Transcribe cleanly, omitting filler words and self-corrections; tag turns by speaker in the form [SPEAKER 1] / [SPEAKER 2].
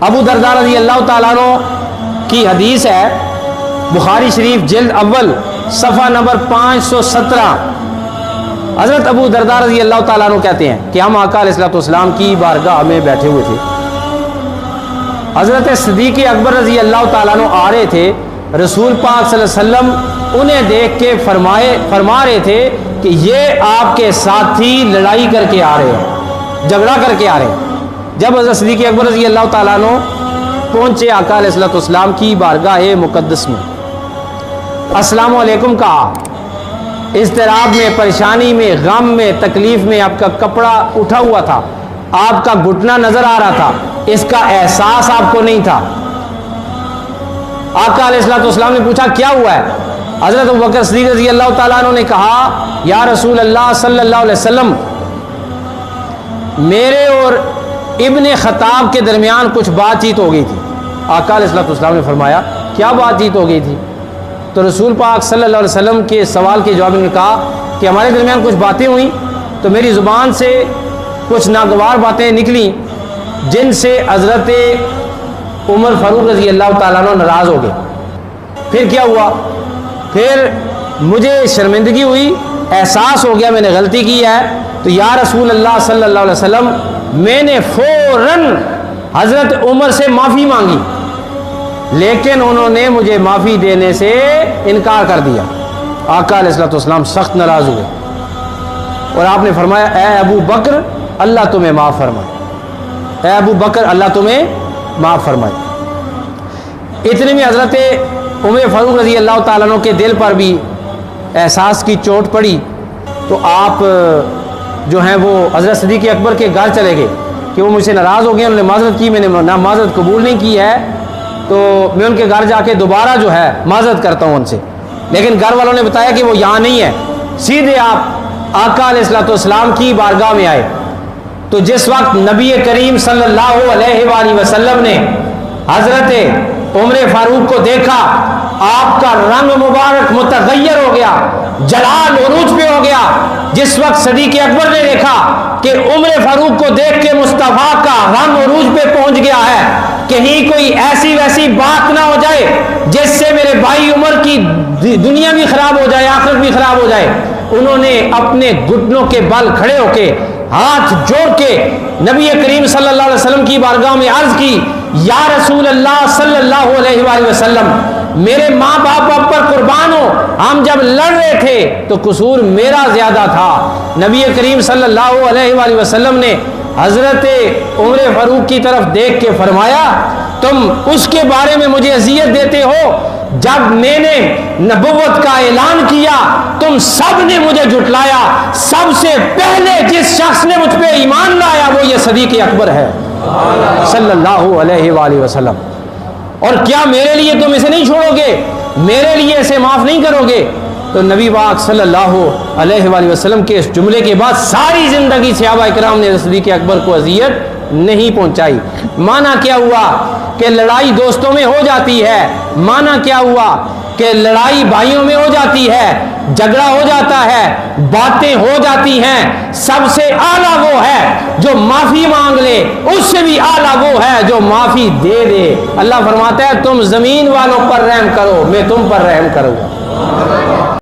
[SPEAKER 1] अबू दरदा रज़ी अल्लाह ताला अन्हु की हदीस है, बुखारी शरीफ जिल्द अव्वल सफ़ा नंबर 517। हज़रत अबू दरदा रज़ी अल्लाह ताला अन्हु कहते हैं कि हम आका अलैहिस्सलाम की बारगाह में बैठे हुए थे। हज़रत सिद्दीक़ अकबर रज़ी अल्लाह ताला अन्हु आ रहे थे। रसूल पाक सल्लल्लाहु अलैहि वसल्लम उन्हें देख के फरमा रहे थे कि ये आपके साथी लड़ाई करके आ रहे हैं, झगड़ा करके आ रहे हैं। जब हज़रत सिद्दीक़ अकबर रज़ी अल्लाह ताला अन्हु पहुँचे आका अलैहिस्सलाम की बारगाह मुक़द्दस में, अस्सलामु अलैकुम कहा। इज़्तिराब में, परेशानी में, गम में, तकलीफ़ में आपका कपड़ा उठा हुआ था, आपका घुटना नज़र आ रहा था, इसका एहसास आपको नहीं था। आका अलैहिस्सलाम ने पूछा क्या हुआ है? हज़रत अबू बकर सिद्दीक़ रज़ी अल्लाह ताला अन्हु ने कहा, या रसूल अल्लाह सल्लल्लाहु अलैहि वसल्लम, मेरे और इब्ने खत्ताब के दरमियान कुछ बातचीत हो गई थी। आका अलैहिस्सलाम ने फरमाया क्या बातचीत हो गई थी? तो रसूल पाक सल्लल्लाहु अलैहि वसल्लम के सवाल के जवाब में कहा कि हमारे दरमियान कुछ बातें हुई तो मेरी ज़ुबान से कुछ नागवार बातें निकली जिनसे हज़रत उमर फ़ारूक रज़ी अल्लाह ताला अन्हु नाराज़ हो गए। फिर क्या हुआ? फिर मुझे शर्मिंदगी हुई, एहसास हो गया मैंने गलती की है। तो या रसूल अल्लाह सल्लल्लाहु अलैहि वसल्लम, मैंने फ़ौरन हज़रत उमर से माफ़ी मांगी, लेकिन उन्होंने मुझे माफ़ी देने से इनकार कर दिया। आका अलैहिस्सलाम सख्त नाराज़ हुए और आपने फरमाया, ए अबू बकर, अल्लाह तुम्हें माफ़ फरमाए। ए अबू बकर, अल्लाह तुम्हें माफ़ फरमाए। इतने में हज़रत उमर फ़ारूक रज़ी अल्लाह ताला अन्हु के दिल पर भी एहसास की चोट पड़ी। तो आप जो हैं वो हज़रत सिद्दीक़ अकबर के घर चले गए कि वो मुझसे नाराज़ हो गए, उन्होंने माज़रत की, मैंने ना माज़रत कबूल नहीं की है, तो मैं उनके घर जाके दोबारा जो है माज़रत करता हूँ उनसे। लेकिन घर वालों ने बताया कि वो यहाँ नहीं है। सीधे आप आका अलैहिस्सलाम की बारगाह में आए। तो जिस वक्त नबी करीम सल्लल्लाहु अलैहि वसल्लम ने हज़रत उमर फ़ारूक को देखा, आपका रंग मुबारक मुतग़य्यर हो गया, जलाल उरूज पे हो गया। जिस वक्त सिद्दीक़ अकबर ने देखा कि उमर फ़ारूक को देख के मुस्तफ़ा का रंग उरूज पे पहुंच गया है, कहीं कोई ऐसी वैसी बात ना हो जाए जिससे मेरे भाई उमर की दुनिया भी खराब हो जाए, आखिरत भी खराब हो जाए, उन्होंने अपने घुटनों के बल खड़े होके हाथ जोड़ के नबी करीम सल्लल्लाहु अलैहि वसल्लम की बारगाह में अर्ज की, या रसूल अल्लाह सल्लल्लाहु अलैहि वसल्लम, मेरे माँ बाप पर कुर्बान हो, हम जब लड़ रहे थे तो कसूर मेरा ज्यादा था। नबी करीम सल्लल्लाहु अलैहि वसल्लम ने हज़रत उमर फ़ारूक की तरफ देख के फरमाया, तुम उसके बारे में मुझे अज़ियत देते हो जब मैंने नबुव्वत का ऐलान किया, तुम सब ने मुझे झुटलाया। सबसे पहले जिस शख्स ने मुझ पे ईमान लाया वो ये सिद्दीक़ अकबर है सल्लल्लाहु अलैहि वसल्लम। और क्या मेरे लिए तुम इसे नहीं छोड़ोगे, मेरे लिए इसे माफ़ नहीं करोगे? तो नबी पाक सल्लल्लाहु अलैहि वसल्लम के इस जुमले के बाद सारी ज़िंदगी सहाबा इकराम ने सिद्दीक़ अकबर को अज़ियत नहीं पहुंचाई। माना क्या हुआ कि लड़ाई दोस्तों में हो जाती है, माना क्या हुआ कि लड़ाई भाइयों में हो जाती है, झगड़ा हो जाता है, बातें हो जाती हैं। सबसे आला वो है जो माफ़ी मांग ले, उससे भी आला वो है जो माफ़ी दे दे। अल्लाह फरमाता है, तुम ज़मीन वालों पर रहम करो, मैं तुम पर रहम करूँगा।